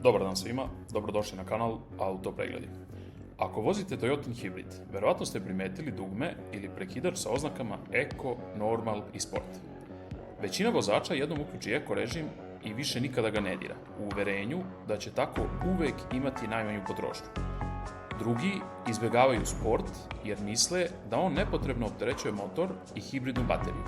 Dobar dan svima, dobrodošli na kanal Auto Pregledi. Ako vozite Toyotin hibrid, verovatno ste primetili dugme ili prekidač sa oznakama Eco, Normal i Sport. Većina vozača jednom uključi Eco režim i više nikada ga ne dira, u uverenju da će tako uvek imati najmanju potrošnju. Drugi izbjegavaju Sport jer misle da on nepotrebno opterećuje motor i hibridnu bateriju.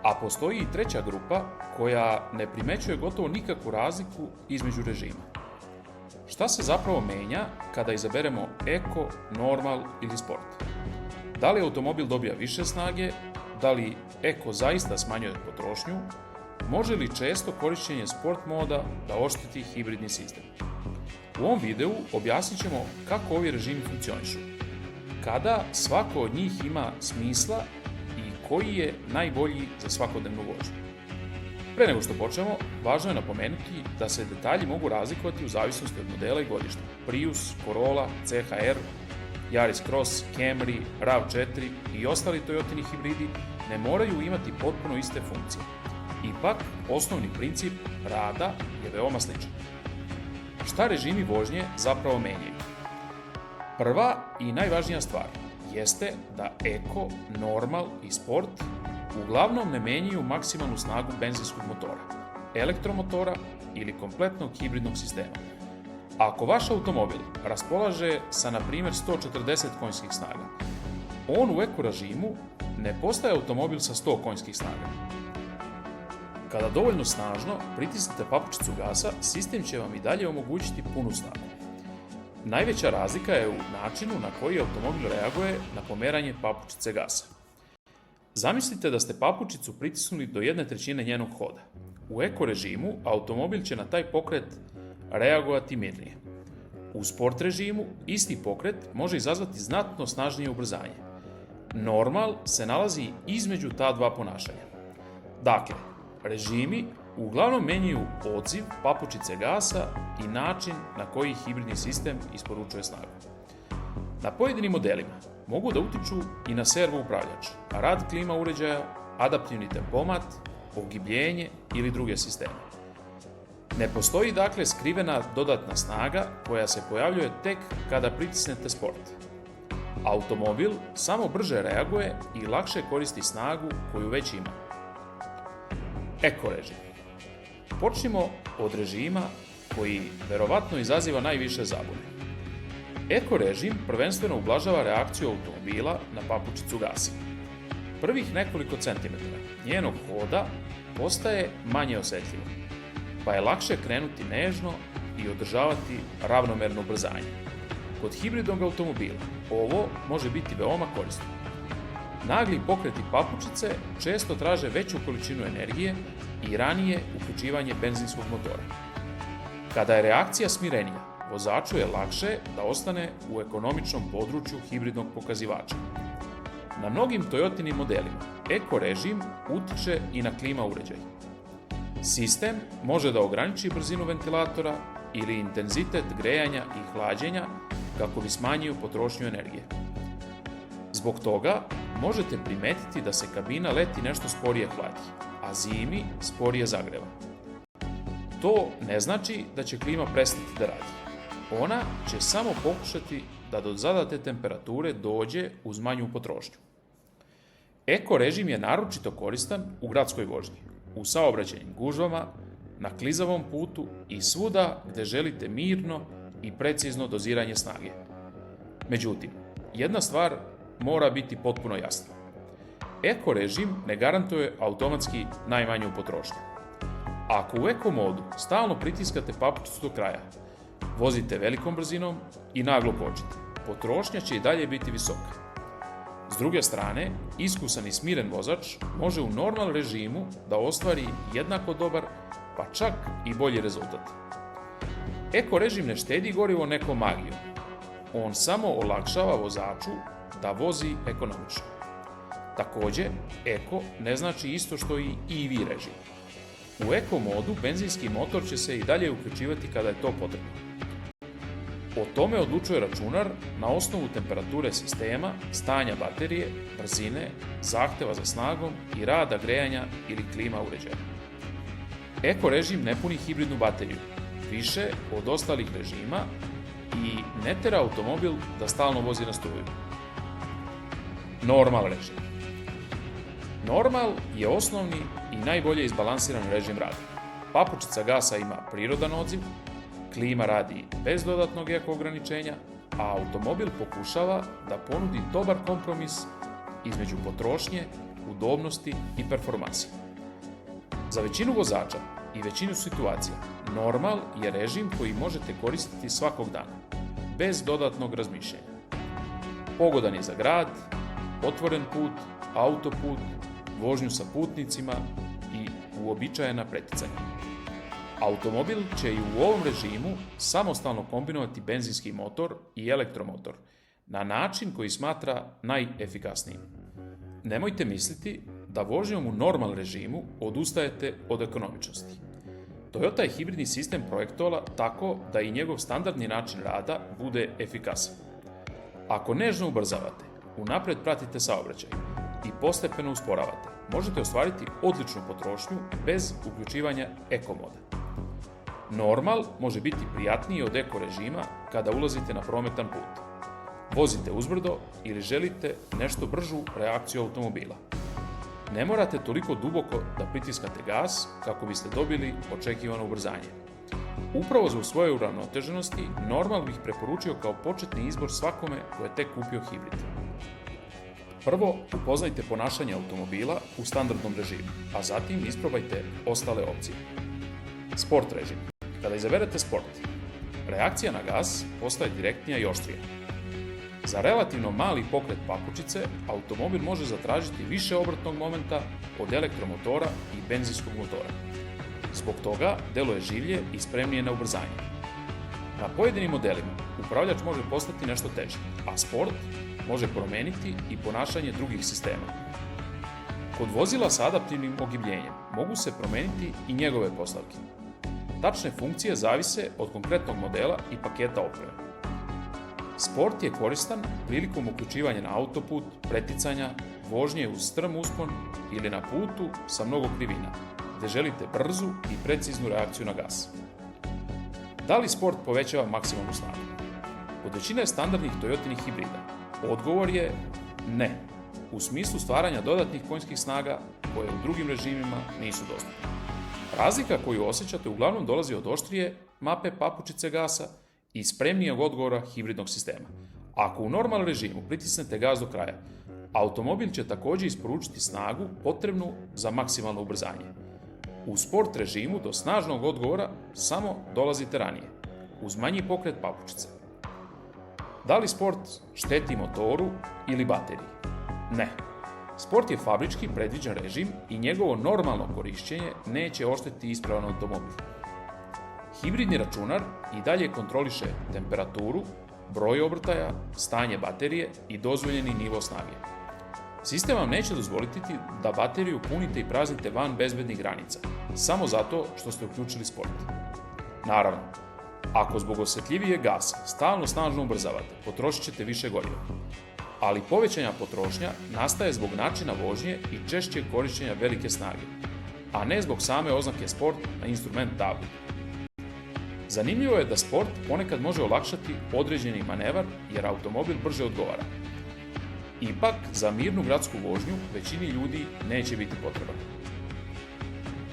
A postoji i treća grupa koja ne primećuje gotovo nikakvu razliku između režima. Šta se zapravo menja kada izaberemo Eco, Normal ili Sport? Da li automobil dobija više snage, da li Eco zaista smanjuje potrošnju, može li često korišćenje Sport moda da ošteti hibridni sistem? U ovom videu objasnit ćemo kako ovi režimi funkcionišu, kada svako od njih ima smisla i koji je najbolji za svakodnevnu vožnju. Pre nego što počnemo, važno je napomenuti da se detalji mogu razlikovati u zavisnosti od modela i godišta. Prius, Corolla, CHR, Yaris Cross, Camry, RAV4 i ostali Toyotini hibridi ne moraju imati potpuno iste funkcije. Ipak, osnovni princip rada je veoma sličan. Šta režimi vožnje zapravo menjaju? Prva i najvažnija stvar jeste da Eco, Normal i Sport uglavnom ne menjaju maksimalnu snagu benzinskog motora, elektromotora ili kompletnog hibridnog sistema. Ako vaš automobil raspolaže sa na primjer 140 konjskih snaga, on u Eco režimu ne postaje automobil sa 100 konjskih snaga. Kada dovoljno snažno pritisnete papučicu gasa, sistem će vam i dalje omogućiti punu snagu. Najveća razlika je u načinu na koji automobil reaguje na pomeranje papučice gasa. Zamislite da ste papučicu pritisnuli do 1/3 njenog hoda. U Eco režimu automobil će na taj pokret reagovati mirnije. U Sport režimu isti pokret može izazvati znatno snažnije ubrzanje. Normal se nalazi između ta dva ponašanja. Dakle, režimi uglavnom menjaju odziv papučice gasa i način na koji hibridni sistem isporučuje snagu. Na pojedinim modelima mogu da utiču i na servo upravljač, rad klima uređaja, adaptivni tempomat, ogibljenje ili druge sisteme. Ne postoji dakle skrivena dodatna snaga koja se pojavljuje tek kada pritisnete Sport. Automobil samo brže reaguje i lakše koristi snagu koju već ima. Eco režim. Počnimo od režima koji verovatno izaziva najviše zabune. Eco režim prvenstveno ublažava reakciju automobila na papučicu gasa. Prvih nekoliko centimetara njenog hoda postaje manje osjetljivo, pa je lakše krenuti nežno i održavati ravnomerno ubrzanje. Kod hibridnog automobila ovo može biti veoma korisno. Nagli pokreti papučice često traže veću količinu energije i ranije uključivanje benzinskog motora. Kada je reakcija smirenija, vozaču je lakše da ostane u ekonomičnom području hibridnog pokazivača. Na mnogim Toyotinim modelima Eco režim utiče i na klima uređaj. Sistem može da ograniči brzinu ventilatora ili intenzitet grejanja i hlađenja kako bi smanjio potrošnju energije. Zbog toga možete primetiti da se kabina leti nešto sporije hladi, a zimi sporije zagreva. To ne znači da će klima prestati da radi. Ona će samo pokušati da do zadate temperature dođe uz manju potrošnju. Eco režim je naročito koristan u gradskoj vožnji, u saobraćajnim gužvama, na klizavom putu i svuda gde želite mirno i precizno doziranje snage. Međutim, jedna stvar mora biti potpuno jasna. Eco režim ne garantuje automatski najmanju potrošnju. Ako u Eco modu stalno pritiskate papučicu do kraja, vozite velikom brzinom i naglo kočite, potrošnja će i dalje biti visoka. S druge strane, iskusan i smiren vozač može u Normal režimu da ostvari jednako dobar, pa čak i bolji rezultat. Eco režim ne štedi gorivo nekom magijom. On samo olakšava vozaču da vozi ekonomično. Takođe, Eco ne znači isto što i EV režim. U Eco modu benzinski motor će se i dalje uključivati kada je to potrebno. O tome odlučuje računar na osnovu temperature sistema, stanja baterije, brzine, zahteva za snagom i rada grejanja ili klima uređaja. Eco režim ne puni hibridnu bateriju, više od ostalih režima i ne tera automobil da stalno vozi na struju. Normal režim. Normal je osnovni i najbolje izbalansiran režim rada. Papučica gasa ima prirodan odziv, klima radi bez dodatnog eko ograničenja, a automobil pokušava da ponudi dobar kompromis između potrošnje, udobnosti i performansi. Za većinu vozača i većinu situacija, normal je režim koji možete koristiti svakog dana, bez dodatnog razmišljanja. Pogodan je za grad, otvoren put, autoput, vožnju sa putnicima i uobičajena preticanja. Automobil će i u ovom režimu samostalno kombinovati benzinski motor i elektromotor na način koji smatra najefikasnijim. Nemojte misliti da vožnjom u normal režimu odustajete od ekonomičnosti. Toyota je hibridni sistem projektovala tako da i njegov standardni način rada bude efikasan. Ako nežno ubrzavate, unapred pratite saobraćaj i postepeno usporavate, možete ostvariti odličnu potrošnju bez uključivanja eko moda. Normal može biti prijatniji od eko režima kada ulazite na prometan put. Vozite uzbrdo ili želite nešto bržu reakciju automobila. Ne morate toliko duboko da pritiskate gas kako biste dobili očekivano ubrzanje. Upravo zbog svoje uravnoteženosti, normal bih preporučio kao početni izbor svakome ko je tek kupio hibrid. Prvo, upoznajte ponašanje automobila u standardnom režimu, a zatim isprobajte ostale opcije. Sport režim. Kada izaberete sport, reakcija na gas postaje direktnija i oštrija. Za relativno mali pokret papučice, automobil može zatražiti više obrtnog momenta od elektromotora i benzinskog motora. Zbog toga deluje življe i spremnije na ubrzanje. Na pojedinim modelima upravljač može postati nešto teži, a sport može promeniti i ponašanje drugih sistema. Kod vozila sa adaptivnim ogibljenjem mogu se promeniti i njegove postavke. Tačne funkcije zavise od konkretnog modela i paketa opreme. Sport je koristan prilikom uključivanja na autoput, preticanja, vožnje uz strm uspon ili na putu sa mnogo krivina, gde želite brzu i preciznu reakciju na gas. Da li sport povećava maksimalnu snagu? Kod većine standardnih Toyotinih hibrida, odgovor je ne, u smislu stvaranja dodatnih konjskih snaga koje u drugim režimima nisu dostupne. Razlika koju osjećate uglavnom dolazi od oštrije mape papučice gasa i spremnijeg odgovora hibridnog sistema. Ako u normal režimu pritisnete gas do kraja, automobil će također isporučiti snagu potrebnu za maksimalno ubrzanje. U sport režimu do snažnog odgovora samo dolazite ranije, uz manji pokret papučice. Da li sport šteti motoru ili bateriji? Ne. Sport je fabrički predviđen režim i njegovo normalno korišćenje neće oštetiti ispravan automobil. Hibridni računar i dalje kontroliše temperaturu, broj obrtaja, stanje baterije i dozvoljeni nivo snage. Sistem vam neće dozvoliti da bateriju punite i praznite van bezbednih granica, samo zato što ste uključili sport. Naravno, ako zbog osjetljivijeg gasa stalno snažno ubrzavate, potrošit ćete više goriva. Ali povećanja potrošnja nastaje zbog načina vožnje i češćeg korišćenja velike snage, a ne zbog same oznake sport na instrument tabli. Zanimljivo je da sport ponekad može olakšati određeni manevar jer automobil brže odgovara. Ipak, za mirnu gradsku vožnju većini ljudi neće biti potreban.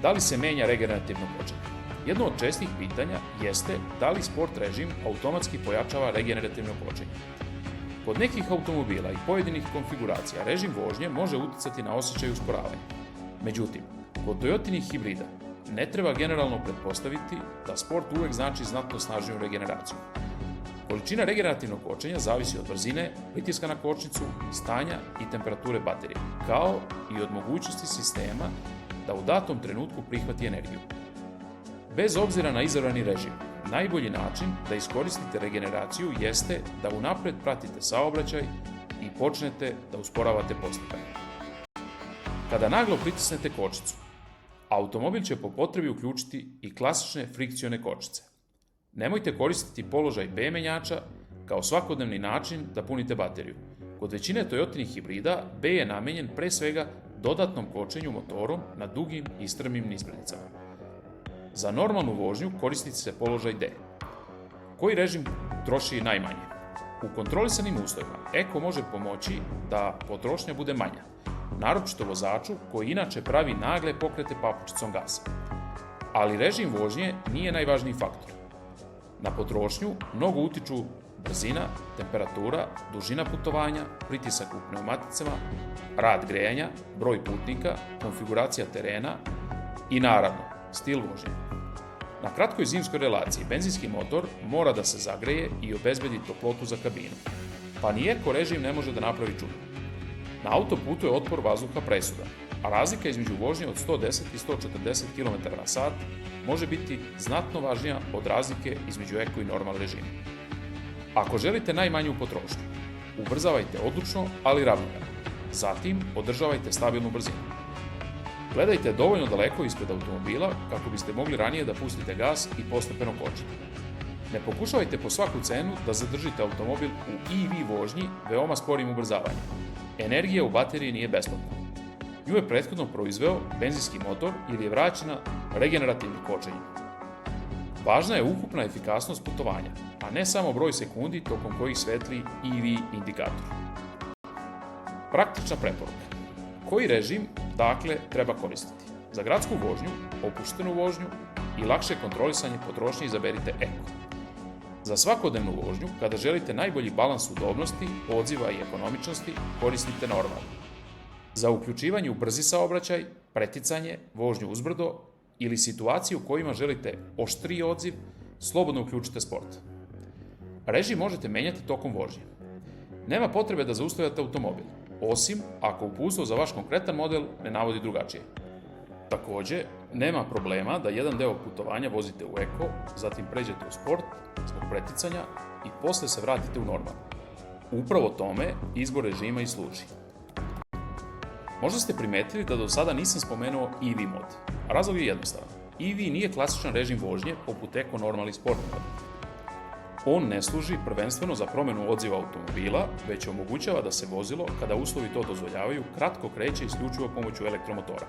Da li se menja regenerativno kočenje? Jedno od čestih pitanja jeste da li sport režim automatski pojačava regenerativno kočenje. Kod nekih automobila i pojedinih konfiguracija režim vožnje može uticati na osjećaj usporavanja. Međutim, kod Toyotinih hibrida ne treba generalno pretpostaviti da sport uvek znači znatno snažniju regeneraciju. Količina regenerativnog kočenja zavisi od brzine, pritiska na kočnicu, stanja i temperature baterije, kao i od mogućnosti sistema da u datom trenutku prihvati energiju. Bez obzira na izabrani režim, najbolji način da iskoristite regeneraciju jeste da unapred pratite saobraćaj i počnete da usporavate postepeno. Kada naglo pritisnete kočnicu, automobil će po potrebi uključiti i klasične frikcione kočnice. Nemojte koristiti položaj B menjača kao svakodnevni način da punite bateriju. Kod većine Toyotinih hibrida B je namenjen pre svega dodatnom kočenju motorom na dugim i strmim nizbrednicama. Za normalnu vožnju koristite se položaj D. Koji režim troši najmanje? U kontrolisanim uslovima Eko može pomoći da potrošnja bude manja, naročito vozaču koji inače pravi nagle pokrete papučicom gasa. Ali režim vožnje nije najvažniji faktor. Na potrošnju mnogo utiču brzina, temperatura, dužina putovanja, pritisak u pneumaticama, rad grejanja, broj putnika, konfiguracija terena i naravno stil vožnje. Na kratkoj zimskoj relaciji benzinski motor mora da se zagreje i obezbedi toplotu za kabinu, pa ni Eko režim ne može da napravi čudo. Na autoputu je otpor vazduha presudan, a razlika između vožnje od 110 i 140 km/h može biti znatno važnija od razlike između Eko i normal režima. Ako želite najmanju potrošnju, ubrzavajte odlučno, ali ravnomerno. Zatim, održavajte stabilnu brzinu. Gledajte dovoljno daleko ispred automobila kako biste mogli ranije da pustite gas i postepeno kočite. Ne pokušavajte po svaku cenu da zadržite automobil u EV vožnji veoma sporim ubrzavanjem. Energija u bateriji nije besplatna. Nju je prethodno proizveo benzinski motor ili je vraćena regenerativnim kočenjem. Važna je ukupna efikasnost putovanja, a ne samo broj sekundi tokom kojih svetli EV indikator. Praktična preporuka. Koji režim, dakle, treba koristiti? Za gradsku vožnju, opuštenu vožnju i lakše kontrolisanje potrošnje izaberite Eko. Za svakodnevnu vožnju, kada želite najbolji balans udobnosti, odziva i ekonomičnosti, koristite normal. Za uključivanje u brzi saobraćaj, preticanje, vožnju uzbrdo ili situaciju u kojima želite oštriji odziv, slobodno uključite sport. Režim možete menjati tokom vožnje. Nema potrebe da zaustavljate automobil, osim ako uputstvo za vaš konkretan model ne navodi drugačije. Takođe, nema problema da jedan deo putovanja vozite u Eko, zatim pređete u sport zbog preticanja i posle se vratite u normal. Upravo tome izbor režima i služi. Možda ste primetili da do sada nisam spomenuo EV mod. Razlog je jednostavan. EV nije klasičan režim vožnje poput Eko Normal i Sport moda. On ne služi prvenstveno za promenu odziva automobila, već omogućava da se vozilo, kada uslovi to dozvoljavaju, kratko kreće isključivo pomoću elektromotora.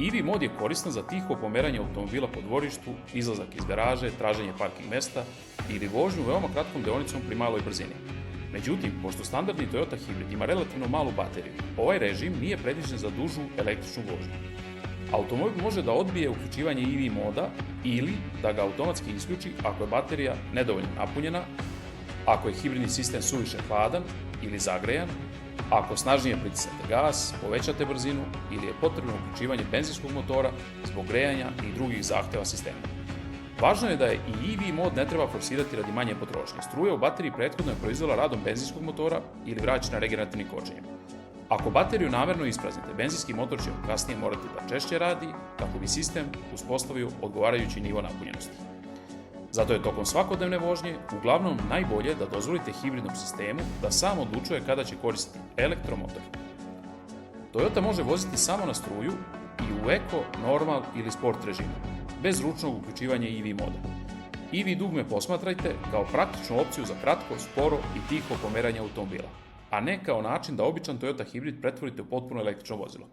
EV mod je koristan za tiho pomeranje automobila po dvorištu, izlazak iz garaže, traženje parking mesta ili vožnju veoma kratkom deonicom pri maloj brzini. Međutim, pošto standardni Toyota hibrid ima relativno malu bateriju, ovaj režim nije predviđen za dužu električnu vožnju. Automobil može da odbije uključivanje EV moda ili da ga automatski isključi ako je baterija nedovoljno napunjena, ako je hibridni sistem suviše hladan ili zagrejan, ako snažnije pritisnete gas, povećate brzinu ili je potrebno uključivanje benzinskog motora zbog grejanja i drugih zahteva sistema. Važno je da je i EV mod ne treba forsirati radi manje potrošnje. Struja u bateriji prethodno je proizvela radom benzinskog motora ili vraćena regenerativnim kočenjem. Ako bateriju namerno ispraznite, benzinski motor će kasnije morati da češće radi kako bi sistem uspostavio odgovarajući nivo napunjenosti. Zato je tokom svakodnevne vožnje uglavnom najbolje da dozvolite hibridnom sistemu da sam odlučuje kada će koristiti elektromotor. Toyota može voziti samo na struju i u Eko, Normal ili Sport režimu, bez ručnog uključivanja EV moda. EV dugme posmatrajte kao praktičnu opciju za kratko, sporo i tiho pomeranje automobila, a ne kao način da običan Toyota hibrid pretvorite u potpuno električno vozilo.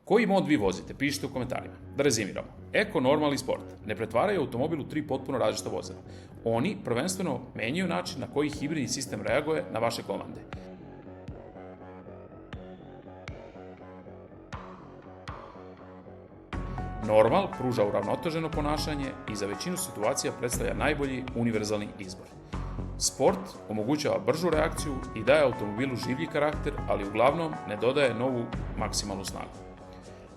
Koji mod vi vozite? Pišite u komentarima. Da rezimiramo. Eko, Normal i Sport ne pretvaraju automobil u 3 potpuno različita vozila. Oni prvenstveno menjaju način na koji hibridni sistem reaguje na vaše komande. Normal pruža uravnoteženo ponašanje i za većinu situacija predstavlja najbolji univerzalni izbor. Sport omogućava bržu reakciju i daje automobilu življi karakter, ali uglavnom ne dodaje novu maksimalnu snagu.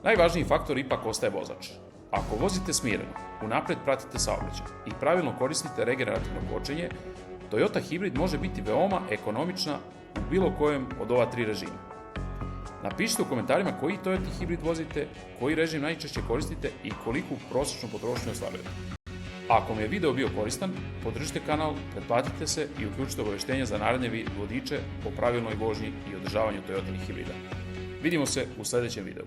Najvažniji faktor ipak ostaje vozač. Ako vozite smireno, unapred pratite saobraćaj i pravilno koristite regenerativno kočenje, Toyota hibrid može biti veoma ekonomična u bilo kojem od ova 3 režima. Napišite u komentarima koji Toyota hibrid vozite, koji režim najčešće koristite i koliku prosječnu potrošnju ostvarujete. Ako mi je video bio koristan, podržite kanal, pretplatite se i uključite obaveštenja za naredne vodiče o pravilnoj vožnji i održavanju Toyotinih hibrida. Vidimo se u sledećem videu.